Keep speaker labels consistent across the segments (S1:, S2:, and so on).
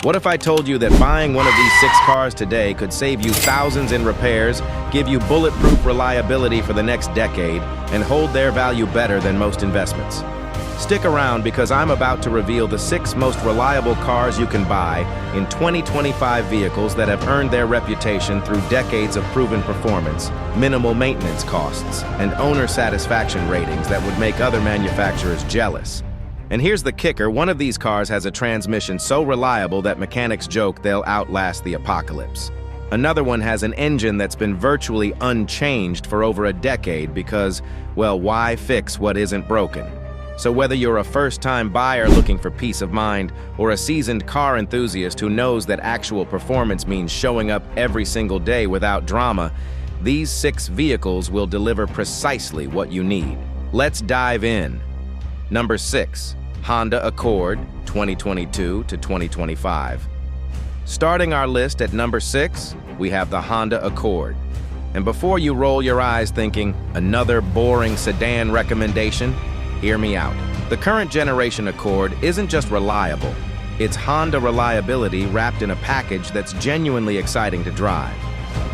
S1: What if I told you that buying one of these 6 cars today could save you thousands in repairs, give you bulletproof reliability for the next decade, and hold their value better than most investments? Stick around because I'm about to reveal the 6 most reliable cars you can buy in 2025 vehicles that have earned their reputation through decades of proven performance, minimal maintenance costs, and owner satisfaction ratings that would make other manufacturers jealous. And here's the kicker, one of these cars has a transmission so reliable that mechanics joke they'll outlast the apocalypse. Another one has an engine that's been virtually unchanged for over a decade because, well, why fix what isn't broken? So whether you're a first-time buyer looking for peace of mind or a seasoned car enthusiast who knows that actual performance means showing up every single day without drama, these 6 vehicles will deliver precisely what you need. Let's dive in. Number 6, Honda Accord, 2022 to 2025. Starting our list at number 6, we have the Honda Accord. And before you roll your eyes thinking, another boring sedan recommendation, hear me out. The current generation Accord isn't just reliable, it's Honda reliability wrapped in a package that's genuinely exciting to drive.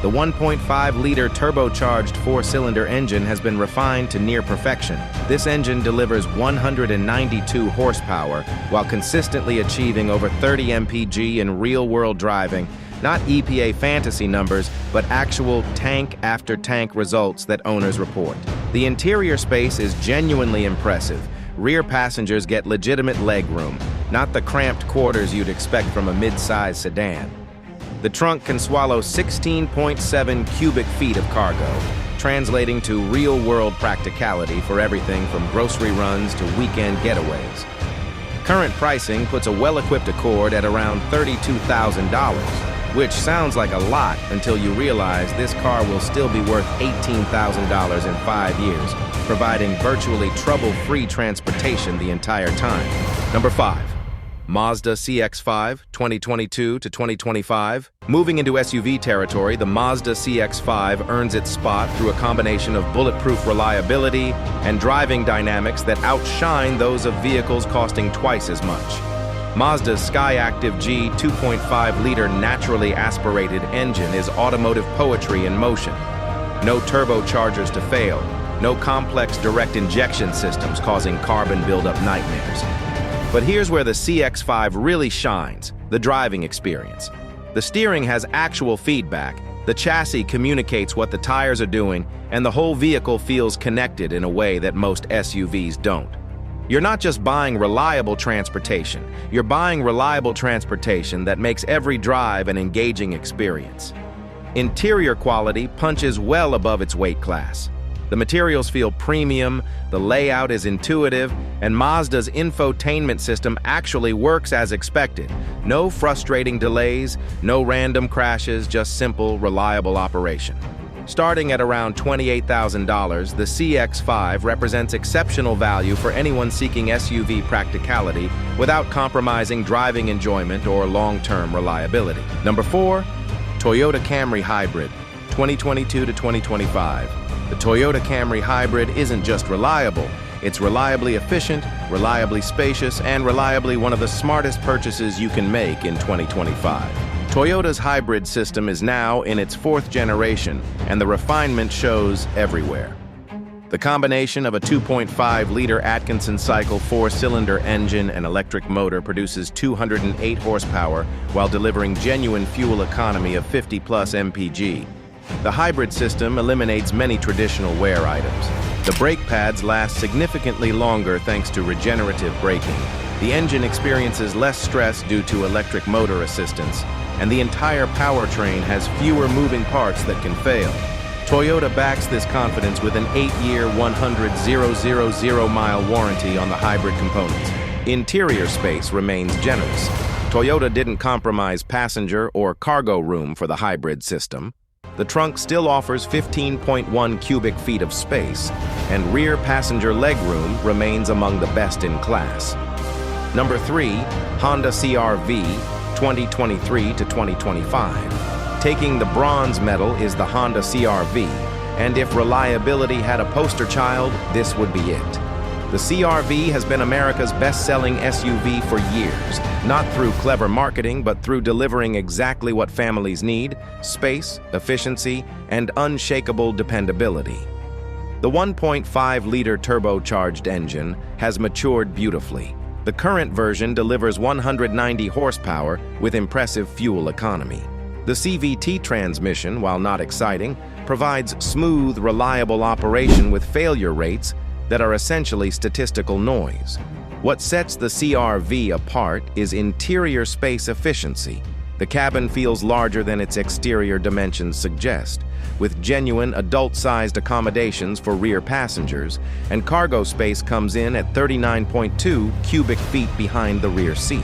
S1: The 1.5-liter turbocharged 4-cylinder engine has been refined to near perfection. This engine delivers 192 horsepower while consistently achieving over 30 mpg in real-world driving, not EPA fantasy numbers, but actual tank-after-tank results that owners report. The interior space is genuinely impressive. Rear passengers get legitimate legroom, not the cramped quarters you'd expect from a mid-size sedan. The trunk can swallow 16.7 cubic feet of cargo, translating to real-world practicality for everything from grocery runs to weekend getaways. Current pricing puts a well-equipped Accord at around $32,000, which sounds like a lot until you realize this car will still be worth $18,000 in 5 years, providing virtually trouble-free transportation the entire time. Number 5. Mazda CX-5, 2022 to 2025. Moving into SUV territory, the Mazda CX-5 earns its spot through a combination of bulletproof reliability and driving dynamics that outshine those of vehicles costing twice as much. Mazda's Skyactiv G 2.5-liter naturally aspirated engine is automotive poetry in motion. No turbochargers to fail, no complex direct injection systems causing carbon buildup nightmares. But here's where the CX-5 really shines, the driving experience. The steering has actual feedback, the chassis communicates what the tires are doing, and the whole vehicle feels connected in a way that most SUVs don't. You're not just buying reliable transportation, you're buying reliable transportation that makes every drive an engaging experience. Interior quality punches well above its weight class. The materials feel premium, the layout is intuitive, and Mazda's infotainment system actually works as expected. No frustrating delays, no random crashes, just simple, reliable operation. Starting at around $28,000, the CX-5 represents exceptional value for anyone seeking SUV practicality without compromising driving enjoyment or long-term reliability. Number 4, Toyota Camry Hybrid, 2022 to 2025. The Toyota Camry Hybrid isn't just reliable, it's reliably efficient, reliably spacious, and reliably one of the smartest purchases you can make in 2025. Toyota's hybrid system is now in its 4th generation, and the refinement shows everywhere. The combination of a 2.5-liter Atkinson cycle 4-cylinder engine and electric motor produces 208 horsepower while delivering genuine fuel economy of 50-plus mpg. The hybrid system eliminates many traditional wear items. The brake pads last significantly longer thanks to regenerative braking. The engine experiences less stress due to electric motor assistance, and the entire powertrain has fewer moving parts that can fail. Toyota backs this confidence with an 8-year, 100,000-mile warranty on the hybrid components. Interior space remains generous. Toyota didn't compromise passenger or cargo room for the hybrid system. The trunk still offers 15.1 cubic feet of space, and rear passenger legroom remains among the best in class. Number 3, Honda CR-V, 2023 to 2025. Taking the bronze medal is the Honda CR-V, and if reliability had a poster child, this would be it. The CR-V has been America's best-selling SUV for years, not through clever marketing, but through delivering exactly what families need: space, efficiency, and unshakable dependability. The 1.5-liter turbocharged engine has matured beautifully. The current version delivers 190 horsepower with impressive fuel economy. The CVT transmission, while not exciting, provides smooth, reliable operation with failure rates that are essentially statistical noise. What sets the CR-V apart is interior space efficiency. The cabin feels larger than its exterior dimensions suggest, with genuine adult-sized accommodations for rear passengers, and cargo space comes in at 39.2 cubic feet behind the rear seat.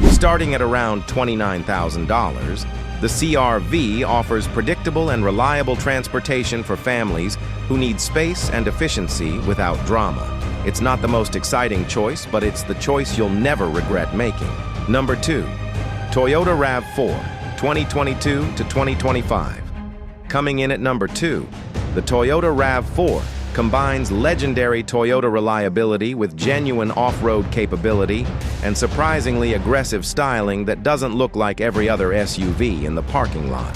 S1: Starting at around $29,000, the CR-V offers predictable and reliable transportation for families who need space and efficiency without drama. It's not the most exciting choice, but it's the choice you'll never regret making. Number 2. Toyota RAV4, 2022 to 2025. Coming in at number 2, the Toyota RAV4 combines legendary Toyota reliability with genuine off-road capability and surprisingly aggressive styling that doesn't look like every other SUV in the parking lot.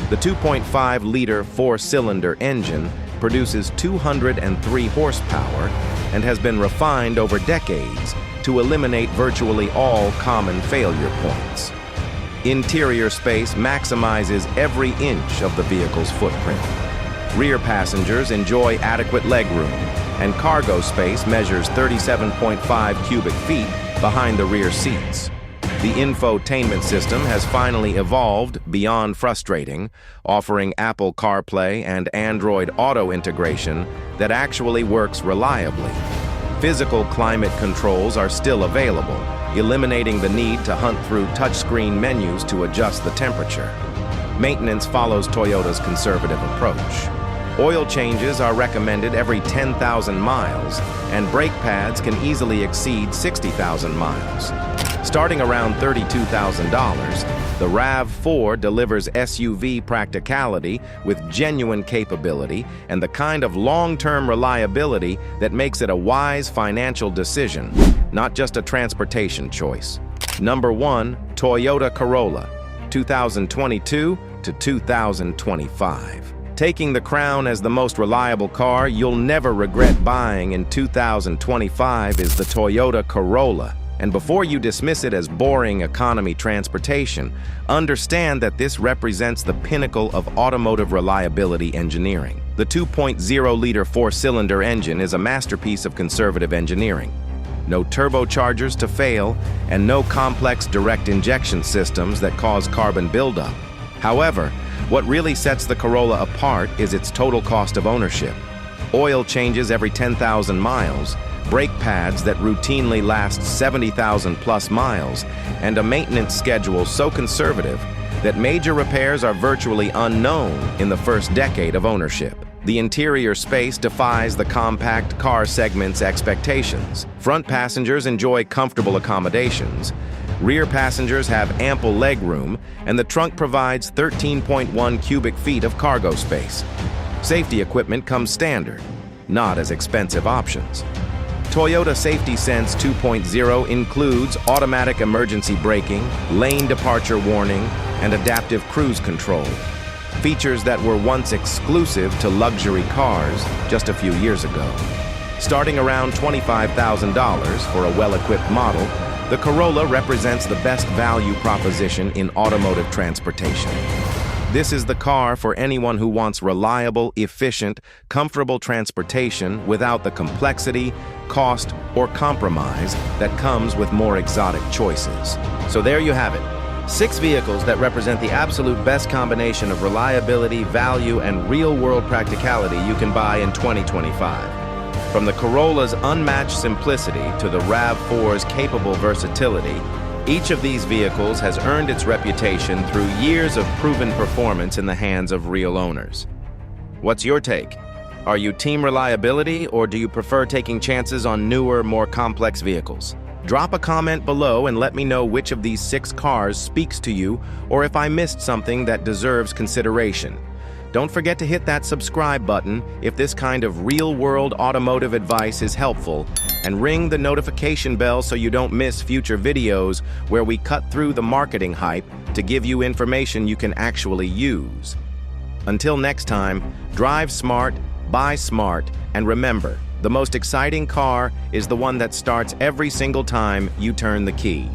S1: The 2.5-liter four-cylinder engine produces 203 horsepower and has been refined over decades to eliminate virtually all common failure points. Interior space maximizes every inch of the vehicle's footprint. Rear passengers enjoy adequate legroom, and cargo space measures 37.5 cubic feet behind the rear seats. The infotainment system has finally evolved beyond frustrating, offering Apple CarPlay and Android Auto integration that actually works reliably. Physical climate controls are still available, eliminating the need to hunt through touchscreen menus to adjust the temperature. Maintenance follows Toyota's conservative approach. Oil changes are recommended every 10,000 miles, and brake pads can easily exceed 60,000 miles. Starting around $32,000, the RAV4 delivers SUV practicality with genuine capability and the kind of long-term reliability that makes it a wise financial decision, not just a transportation choice. Number 1, Toyota Corolla, 2022 to 2025. Taking the crown as the most reliable car you'll never regret buying in 2025 is the Toyota Corolla. And before you dismiss it as boring economy transportation, understand that this represents the pinnacle of automotive reliability engineering. The 2.0-liter four-cylinder engine is a masterpiece of conservative engineering. No turbochargers to fail, and no complex direct injection systems that cause carbon buildup. However, what really sets the Corolla apart is its total cost of ownership. Oil changes every 10,000 miles, brake pads that routinely last 70,000 plus miles, and a maintenance schedule so conservative that major repairs are virtually unknown in the first decade of ownership. The interior space defies the compact car segment's expectations. Front passengers enjoy comfortable accommodations. Rear passengers have ample legroom, and the trunk provides 13.1 cubic feet of cargo space. Safety equipment comes standard, not as expensive options. Toyota Safety Sense 2.0 includes automatic emergency braking, lane departure warning, and adaptive cruise control. Features that were once exclusive to luxury cars just a few years ago. Starting around $25,000 for a well-equipped model, the Corolla represents the best value proposition in automotive transportation. This is the car for anyone who wants reliable, efficient, comfortable transportation without the complexity, cost, or compromise that comes with more exotic choices. So there you have it. 6 vehicles that represent the absolute best combination of reliability, value, and real-world practicality you can buy in 2025. From the Corolla's unmatched simplicity to the RAV4's capable versatility, each of these vehicles has earned its reputation through years of proven performance in the hands of real owners. What's your take? Are you team reliability, or do you prefer taking chances on newer, more complex vehicles? Drop a comment below and let me know which of these 6 cars speaks to you, or if I missed something that deserves consideration. Don't forget to hit that subscribe button if this kind of real-world automotive advice is helpful, and ring the notification bell so you don't miss future videos where we cut through the marketing hype to give you information you can actually use. Until next time, drive smart, buy smart, and remember, the most exciting car is the one that starts every single time you turn the key.